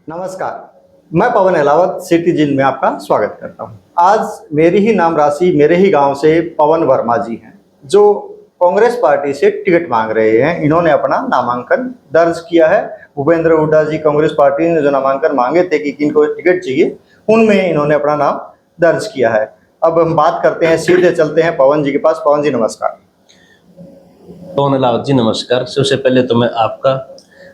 नमस्कार, मैं पवन अहलावत सिटी जिन में आपका स्वागत करता हूं। आज मेरी ही नाम राशि मेरे ही गांव से पवन वर्मा जी हैं जो कांग्रेस पार्टी से टिकट मांग रहे हैं। इन्होंने अपना नामांकन दर्ज किया है। भूपेंद्र हुड्डा जी कांग्रेस पार्टी ने जो नामांकन मांगे थे कि किनको टिकट चाहिए, उनमें इन्होंने अपना नाम दर्ज किया है। अब हम बात करते हैं, सीधे चलते हैं पवन जी के पास। पवन जी नमस्कार। पवन अहलावत जी नमस्कार। सबसे पहले तो मैं आपका,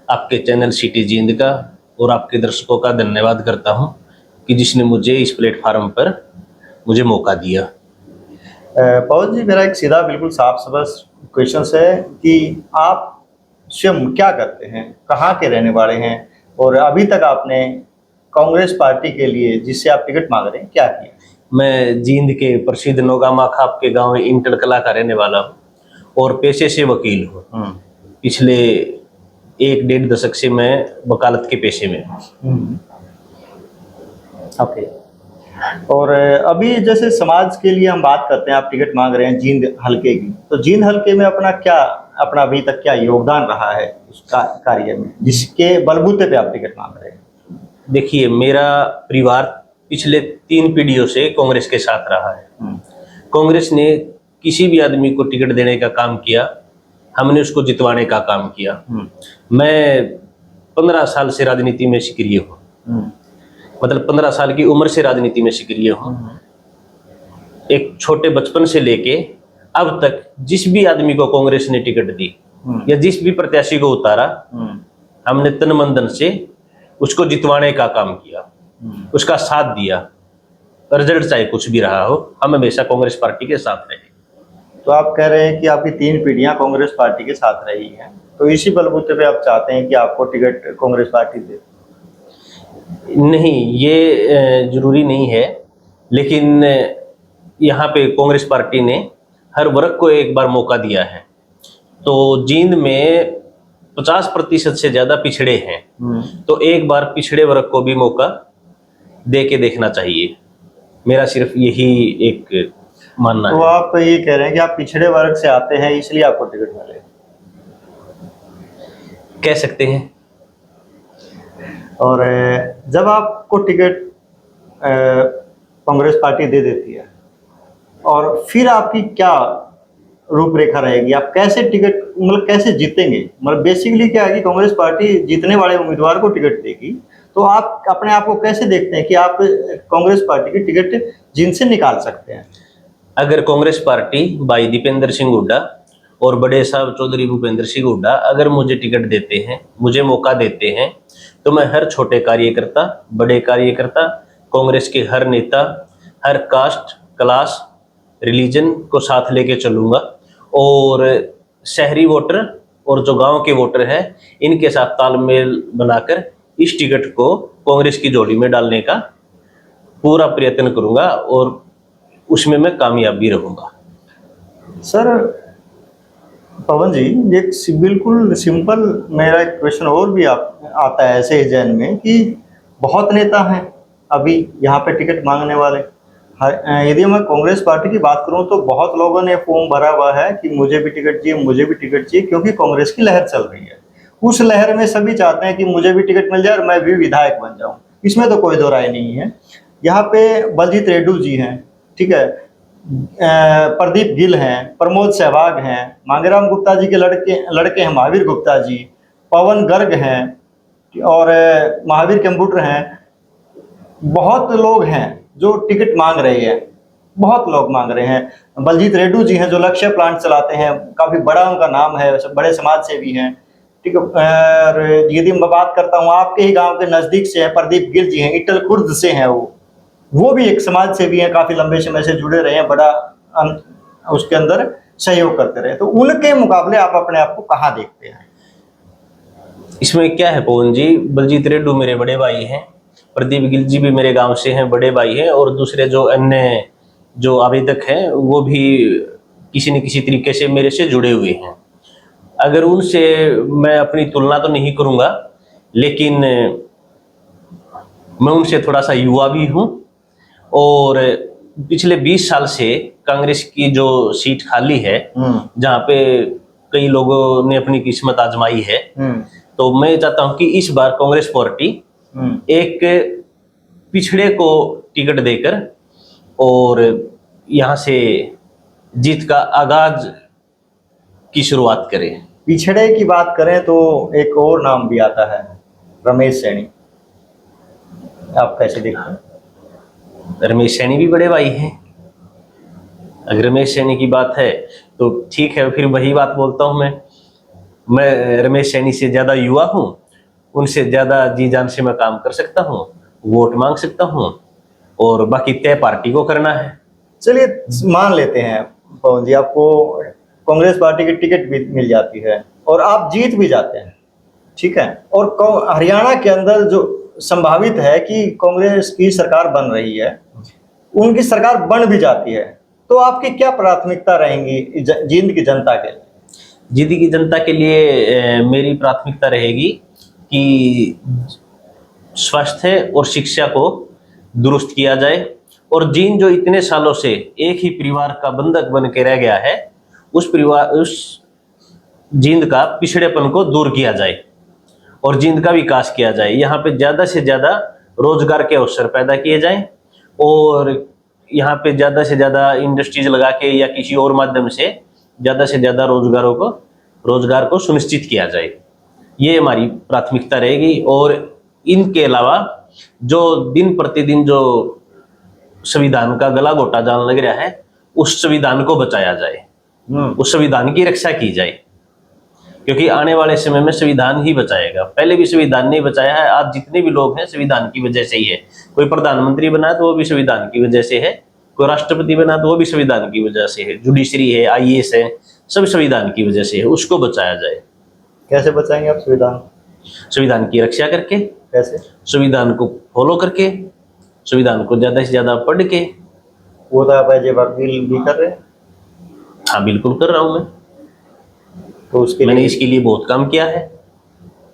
आपके चैनल सिटी जिंद का और आपके दर्शकों का धन्यवाद करता हूं कि जिसने मुझे इस प्लेटफार्म पर मुझे मौका दिया। पवन जी, मेरा एक सीधा बिल्कुल साफ सबस क्वेश्चन है कि आप स्वयं क्या करते हैं, कहाँ के रहने वाले हैं और अभी तक आपने कांग्रेस पार्टी के लिए जिससे आप टिकट मांग रहे हैं क्या किया? मैं जींद के प्रसिद्ध नोगामा खाप के गांव इंटर कला का रहने वाला हूं और पेशे से वकील हूं। पिछले 1-1.5 दशक से मैं वकालत के पेशे में हूं। ओके। और अभी जैसे समाज के लिए हम बात करते हैं, आप टिकट मांग रहे हैं जींद हलके की, तो जींद हलके में अपना अभी तक क्या योगदान रहा है उस कार्य में जिसके बलबूते पे आप टिकट मांग रहे हैं? देखिए, मेरा परिवार पिछले 3 पीढ़ियों से कांग्रेस के साथ रहा है। कांग्रेस ने किसी भी आदमी को टिकट देने का काम किया, हमने उसको जितवाने का काम किया। मैं 15 साल से राजनीति में सक्रिय हूँ, मतलब 15 साल की उम्र से राजनीति में सक्रिय हूँ। एक छोटे बचपन से लेके अब तक जिस भी आदमी को कांग्रेस ने टिकट दी या जिस भी प्रत्याशी को उतारा, हमने तन मन धन से उसको जितवाने का काम किया, उसका साथ दिया। रिजल्ट चाहे कुछ भी रहा हो, हम हमेशा कांग्रेस पार्टी के साथ रहे। तो आप कह रहे हैं कि आपकी 3 पीढ़ियां कांग्रेस पार्टी के साथ रही हैं, तो इसी बलबूते पे आप चाहते हैं कि आपको टिकट कांग्रेस पार्टी दे? नहीं, ये जरूरी नहीं है, लेकिन यहाँ पे कांग्रेस पार्टी ने हर वर्ग को एक बार मौका दिया है। तो जींद में 50% से ज्यादा पिछड़े हैं, तो एक बार पिछड़े वर्ग को भी मौका दे के देखना चाहिए। मेरा सिर्फ यही एक मानना है। तो आप ये कह रहे हैं कि आप पिछड़े वर्ग से आते हैं इसलिए आपको टिकट मिले? कह सकते हैं। और जब आपको टिकट कांग्रेस पार्टी दे देती है और फिर आपकी क्या रूपरेखा रहेगी? आप कैसे टिकट, मतलब कैसे जीतेंगे? मतलब बेसिकली क्या है कि कांग्रेस पार्टी जीतने वाले उम्मीदवार को टिकट देगी, तो आप अपने आप को कैसे देखते हैं कि आप कांग्रेस पार्टी की टिकट जिनसे निकाल सकते हैं? अगर कांग्रेस पार्टी भाई दीपेंद्र सिंह हुड्डा और बड़े साहब चौधरी भूपेंद्र सिंह हुड्डा अगर मुझे टिकट देते हैं, मुझे मौका देते हैं, तो मैं हर छोटे कार्यकर्ता, बड़े कार्यकर्ता, कांग्रेस के हर नेता, हर कास्ट, क्लास, रिलीजन को साथ लेके चलूंगा और शहरी वोटर और जो गांव के वोटर हैं, इनके साथ तालमेल बनाकर इस टिकट को कांग्रेस की झोली में डालने का पूरा प्रयत्न करूंगा और उसमें मैं कामयाब भी रहूंगा। सर पवन जी, एक बिल्कुल सिंपल मेरा एक क्वेश्चन और भी आता है ऐसे ही जहन में कि बहुत नेता हैं अभी यहाँ पे टिकट मांगने वाले। यदि मैं कांग्रेस पार्टी की बात करूँ तो बहुत लोगों ने फॉर्म भरा हुआ है कि मुझे भी टिकट चाहिए, मुझे भी टिकट चाहिए, क्योंकि कांग्रेस की लहर चल रही है। उस लहर में सभी चाहते हैं कि मुझे भी टिकट मिल जाए और मैं भी विधायक बन जाऊँ। इसमें तो कोई दो राय नहीं है। यहाँ पे बलजीत रेड्डू जी हैं, ठीक है, प्रदीप गिल हैं, प्रमोद सहवाग हैं, मांगेराम गुप्ता जी के लड़के हैं महावीर गुप्ता जी, पवन गर्ग हैं और महावीर कंप्यूटर हैं। बहुत लोग हैं जो टिकट मांग रहे हैं, बहुत लोग मांग रहे हैं। बलजीत रेड्डू जी हैं जो लक्ष्य प्लांट चलाते हैं, काफ़ी बड़ा उनका नाम है, बड़े समाज सेवी हैं, ठीक है। और यदि मैं बात करता हूँ आपके ही गांव के नज़दीक से है, प्रदीप गिल जी हैं, इटल खुर्द से हैं, वो भी एक समाज सेवी हैं, काफ़ी लंबे समय से जुड़े रहे हैं, बड़ा उसके अंदर सहयोग करते रहे। तो उनके मुकाबले आप अपने आप को कहाँ देखते हैं? इसमें क्या है पवन जी, बलजीत रेड्डू मेरे बड़े भाई हैं, प्रदीप गिल जी भी मेरे गांव से हैं, बड़े भाई हैं, और दूसरे जो अन्य जो आवेदक हैं वो भी किसी न किसी तरीके से मेरे से जुड़े हुए हैं। अगर उनसे मैं अपनी तुलना तो नहीं करूंगा, लेकिन मैं उनसे थोड़ा सा युवा भी हूं और पिछले 20 साल से कांग्रेस की जो सीट खाली है, जहाँ पे कई लोगों ने अपनी किस्मत आजमाई है, तो मैं चाहता हूं कि इस बार कांग्रेस पार्टी एक पिछड़े को टिकट देकर और यहाँ से जीत का आगाज की शुरुआत करें। पिछड़े की बात करें तो एक और नाम भी आता है, रमेश सैनी। आप कैसे देखते हैं? रमेश सैनी भी बड़े भाई हैं। अगर रमेश सैनी की बात है तो ठीक है, फिर वही बात बोलता हूं मैं रमेश सैनी से ज्यादा युवा हूं, उनसे ज्यादा जी जान से मैं काम कर सकता हूं, वोट मांग सकता हूं, और बाकी तय पार्टी को करना है। चलिए मान लेते हैं पवन जी, आपको कांग्रेस पार्टी की टिकट भी मिल जाती है और आप जीत भी जाते हैं, ठीक है, और हरियाणा के अंदर जो संभावित है कि कांग्रेस की सरकार बन रही है, उनकी सरकार बन भी जाती है, तो आपकी क्या प्राथमिकता रहेंगी जींद की जनता के लिए? जींद की जनता के लिए मेरी प्राथमिकता रहेगी कि स्वास्थ्य और शिक्षा को दुरुस्त किया जाए, और जींद जो इतने सालों से एक ही परिवार का बंधक बन के रह गया है, उस जींद का पिछड़ेपन को दूर किया जाए और जींद का विकास किया जाए। यहाँ पे ज़्यादा से ज़्यादा रोजगार के अवसर पैदा किए जाएं और यहाँ पे ज़्यादा से ज़्यादा इंडस्ट्रीज लगा के या किसी और माध्यम से ज़्यादा से ज़्यादा रोजगार को सुनिश्चित किया जाए। ये हमारी प्राथमिकता रहेगी। और इनके अलावा जो दिन प्रतिदिन जो संविधान का गला घोटा जाने लग रहा है, उस संविधान को बचाया जाए, उस संविधान की रक्षा की जाए, क्योंकि आने वाले समय में संविधान ही बचाएगा। पहले भी संविधान ने बचाया है, आज जितने भी लोग हैं संविधान की वजह से ही है। कोई प्रधानमंत्री बना तो वो भी संविधान की वजह से है, कोई राष्ट्रपति बना तो वो भी संविधान की वजह से है, जुडिशरी है, IAS है, सब संविधान की वजह से है। उसको बचाया जाए। कैसे बचाएंगे आप संविधान? संविधान की रक्षा करके। कैसे? संविधान को फॉलो करके, संविधान को ज्यादा से ज्यादा पढ़ के। वो तो आप एज ए वकील भी कर रहे हैं? हाँ बिल्कुल कर रहा हूँ मैं, तो उसके मैंने इसके लिए बहुत काम किया है।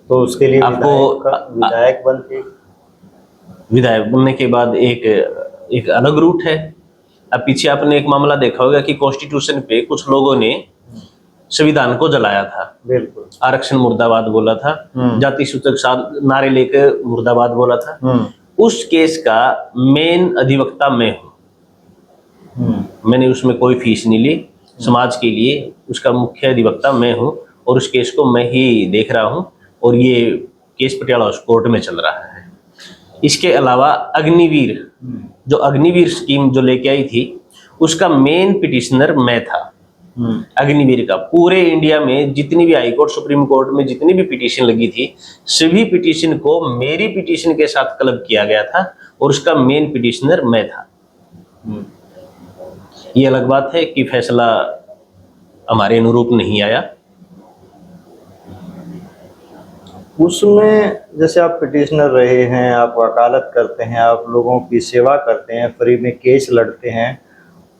तो उसके लिए आपको विधायक बन के, विधायक बनने के बाद एक अलग रूट है। अब पीछे आपने एक मामला देखा होगा कि कॉन्स्टिट्यूशन पे कुछ लोगों ने संविधान को जलाया था। बिल्कुल। आरक्षण मुर्दाबाद बोला था, जाति सूचक नारे लेकर मुर्दाबाद बोला था। उस केस का मेन अधिवक्ता मैं हूँ। मैंने उसमें कोई फीस नहीं ली, समाज के लिए उसका मुख्य अधिवक्ता मैं हूँ और उस केस को मैं ही देख रहा हूँ और ये केस पटियाला हाउस कोर्ट में चल रहा है। इसके अलावा अग्निवीर, जो अग्निवीर स्कीम जो लेके आई थी, उसका मेन पिटिशनर मैं था। अग्निवीर का पूरे इंडिया में जितनी भी हाई कोर्ट, सुप्रीम कोर्ट में जितनी भी पिटीशन लगी थी, सभी पिटीशन को मेरी पिटीशन के साथ क्लब किया गया था और उसका मेन पिटिशनर मैं था। ये अलग बात है कि फैसला हमारे अनुरूप नहीं आया। उसमें जैसे आप पिटिशनर रहे हैं, आप वकालत करते हैं, आप लोगों की सेवा करते हैं, फ्री में केस लड़ते हैं,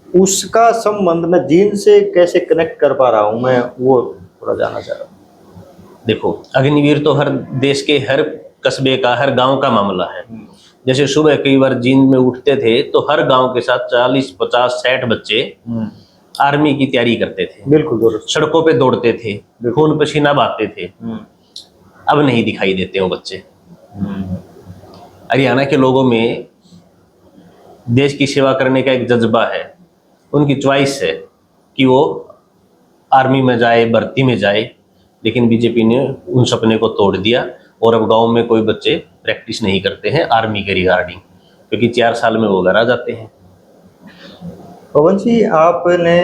उसका संबंध मैं जींद से कैसे कनेक्ट कर पा रहा हूँ, मैं वो थोड़ा जानना चाह रहा हूँ। देखो, अग्निवीर तो हर देश के हर कस्बे का, हर गांव का मामला है। जैसे सुबह कई बार जींद में उठते थे तो हर गांव के साथ 40, 50, 60 बच्चे आर्मी की तैयारी करते थे। बिल्कुल। सड़कों पे दौड़ते थे, खून पसीना बहाते थे। अब नहीं दिखाई देते वो बच्चे। हरियाणा के लोगों में देश की सेवा करने का एक जज्बा है, उनकी चॉइस है कि वो आर्मी में जाए, भर्ती में जाए, लेकिन बीजेपी ने उन सपने को तोड़ दिया और अब गांव में कोई बच्चे प्रैक्टिस नहीं करते हैं आर्मी के रिगार्डिंग, क्योंकि 4 साल में वो घर आ जाते हैं। पवन जी, आपने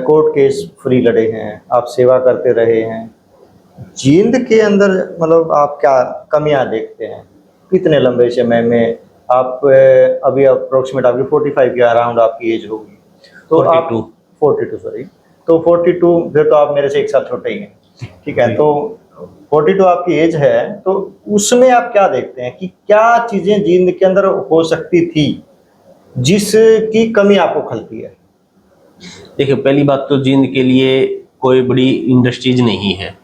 कोर्ट केस फ्री लड़े हैं, आप सेवा करते रहे हैं, जींद के अंदर मतलब आप क्या कमियां देखते हैं? कितने लंबे समय में आप अभी अप्रोक्सीमेट आपकी 45 के अराउंड आपकी एज होगी, तो 42 आप 42 सॉरी, तो 42 फिर तो आप मेरे से 1 साल छोटे ही हैं, ठीक है। तो 42 आपकी एज है, तो उसमें आप क्या देखते हैं कि क्या चीज़ें जींद के अंदर हो सकती थी जिसकी कमी आपको खलती है? देखिए, पहली बात तो जींद के लिए कोई बड़ी इंडस्ट्रीज नहीं है।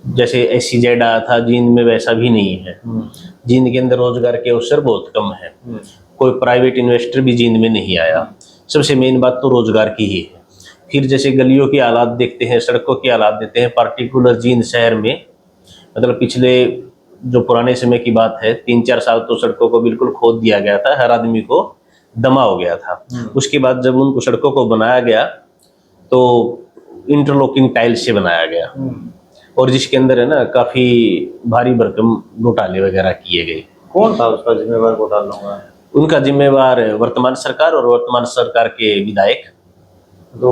जैसे SEZ आया था, जींद में वैसा भी नहीं है। जींद के अंदर रोजगार के अवसर बहुत कम है। कोई प्राइवेट इन्वेस्टर भी जींद में नहीं आया। सबसे मेन बात तो रोजगार की ही है। फिर जैसे गलियों की हालात देखते हैं, सड़कों की हालात देखते हैं, पार्टिकुलर जींद शहर में मतलब पिछले जो पुराने समय की बात है, 3-4 साल तो सड़कों को बिल्कुल खोद दिया गया था, हर आदमी को दमा हो गया था। उसके बाद जब उनको सड़कों को बनाया गया तो इंटरलॉकिंग टाइल्स से बनाया गया, और जिसके अंदर है ना काफी भारी भरकम घोटाले वगैरह किए गए। कौन था उसका जिम्मेवार घोटालों का? उनका जिम्मेवार वर्तमान सरकार और वर्तमान सरकार के विधायक। तो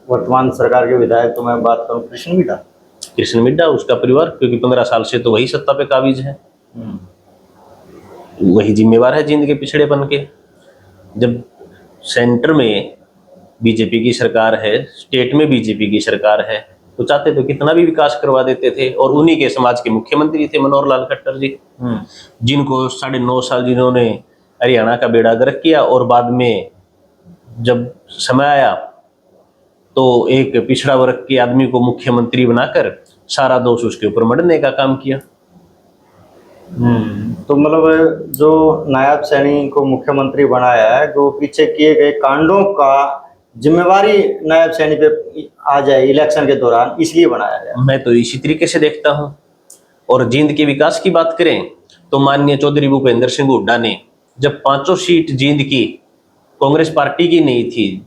वर्तमान सरकार के विधायक तो मैं बात करूं कृष्ण मिड्डा, उसका परिवार, क्योंकि 15 साल से तो वही सत्ता पे काबिज है, वही जिम्मेवार है जींद के पिछड़ेपन के। जब सेंटर में बीजेपी की सरकार है, स्टेट में बीजेपी की सरकार है, तो चाहते तो कितना भी विकास करवा देते थे। और उन्हीं के समाज के मुख्यमंत्री थे मनोहर लाल खट्टर जी, जिनको 9.5 साल जिन्होंने हरियाणा का बेड़ा गर्क किया, और बाद में जब समय आया तो एक पिछड़ा वर्ग के आदमी को मुख्यमंत्री बनाकर सारा दोष उसके ऊपर मढ़ने का काम किया। तो मतलब जो नायब सैनी को मुख्यमंत्री बनाया है, जो पीछे किए गए कांडों का जिम्मेवारी नायब सैनी पे आ जाए इलेक्शन के दौरान, इसलिए बनाया गया। मैं तो इसी तरीके से देखता हूं। और जींद के विकास की बात करें तो माननीय चौधरी भूपेंद्र सिंह हुड्डा ने जब 5 सीट जींद की कांग्रेस पार्टी की नहीं थी,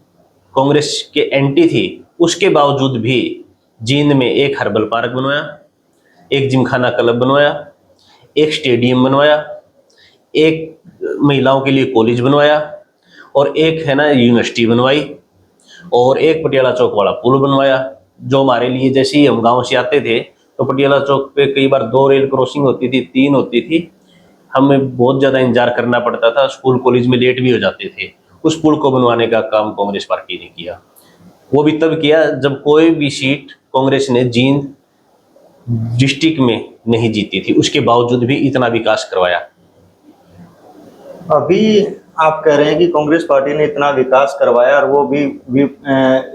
कांग्रेस के एंटी थी, उसके बावजूद भी जींद में एक हर्बल पार्क बनवाया, एक जिमखाना क्लब बनवाया, एक स्टेडियम बनवाया, एक महिलाओं के लिए कॉलेज बनवाया, और एक है ना यूनिवर्सिटी बनवाई, और एक पटियाला चौक वाला पुल बनवाया। जो हमारे लिए, जैसे ही हम गांव से आते थे तो पटियाला चौक पे कई बार 2 रेल क्रॉसिंग होती थी, 3 होती थी, हमें बहुत ज्यादा इंतजार करना पड़ता था, स्कूल कॉलेज में लेट भी हो जाते थे। उस पुल को बनवाने का काम कांग्रेस पार्टी ने किया। वो भी तब किया जब कोई भी सीट कांग्रेस ने जींद डिस्ट्रिक्ट में नहीं जीती थी, उसके बावजूद भी इतना विकास करवाया। अभी आप कह रहे हैं कि कांग्रेस पार्टी ने इतना विकास करवाया और वो भी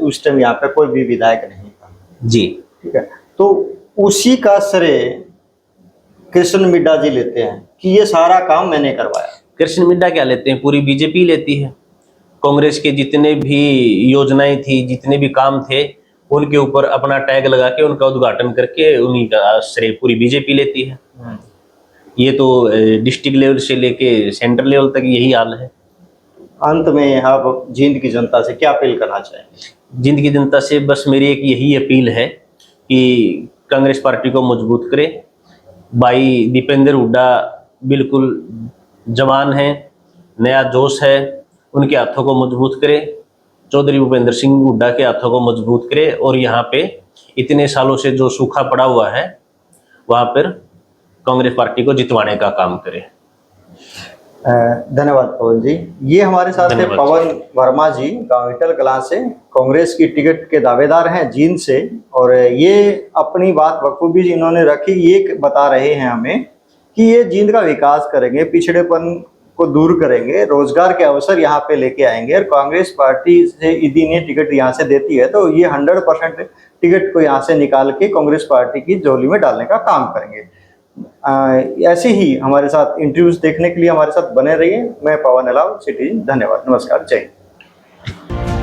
उस टाइम यहाँ पे कोई भी विधायक नहीं था जी, ठीक है, तो उसी का श्रेय कृष्ण मिड्डा जी लेते हैं कि ये सारा काम मैंने करवाया। कृष्ण मिड्डा क्या लेते हैं, पूरी बीजेपी लेती है। कांग्रेस के जितने भी योजनाएं थी, जितने भी काम थे, उनके ऊपर अपना टैग लगा के उनका उद्घाटन करके उन्हीं का श्रेय पूरी बीजेपी लेती है। ये तो डिस्ट्रिक्ट लेवल से लेके सेंट्रल लेवल तक यही हाल है। अंत में आप जींद की जनता से क्या अपील करना चाहेंगे? जींद की जनता से बस मेरी एक यही अपील है कि कांग्रेस पार्टी को मजबूत करे। भाई दीपेंद्र हुड्डा बिल्कुल जवान है, नया जोश है, उनके हाथों को मजबूत करे। चौधरी भूपेंद्र सिंह हुड्डा के हाथों को मजबूत करे, और यहाँ पे इतने सालों से जो सूखा पड़ा हुआ है वहाँ पर कांग्रेस पार्टी को जितवाने का काम करे। धन्यवाद पवन जी। ये हमारे साथ थे पवन वर्मा जी, गांव इटल कलां से, कांग्रेस की टिकट के दावेदार हैं जींद से, और ये अपनी बात बखूबी इन्होंने रखी। ये बता रहे हैं हमें कि ये जींद का विकास करेंगे, पिछड़ेपन को दूर करेंगे, रोजगार के अवसर यहाँ पे लेके आएंगे, और कांग्रेस पार्टी से यदि ने टिकट यहाँ से देती है तो ये 100% टिकट को यहाँ से निकाल के कांग्रेस पार्टी की झोली में डालने का काम करेंगे। ऐसे ही हमारे साथ इंटरव्यूज देखने के लिए हमारे साथ बने रहिए। मैं पवन अलाव सिटी, धन्यवाद, नमस्कार, जय हिंद।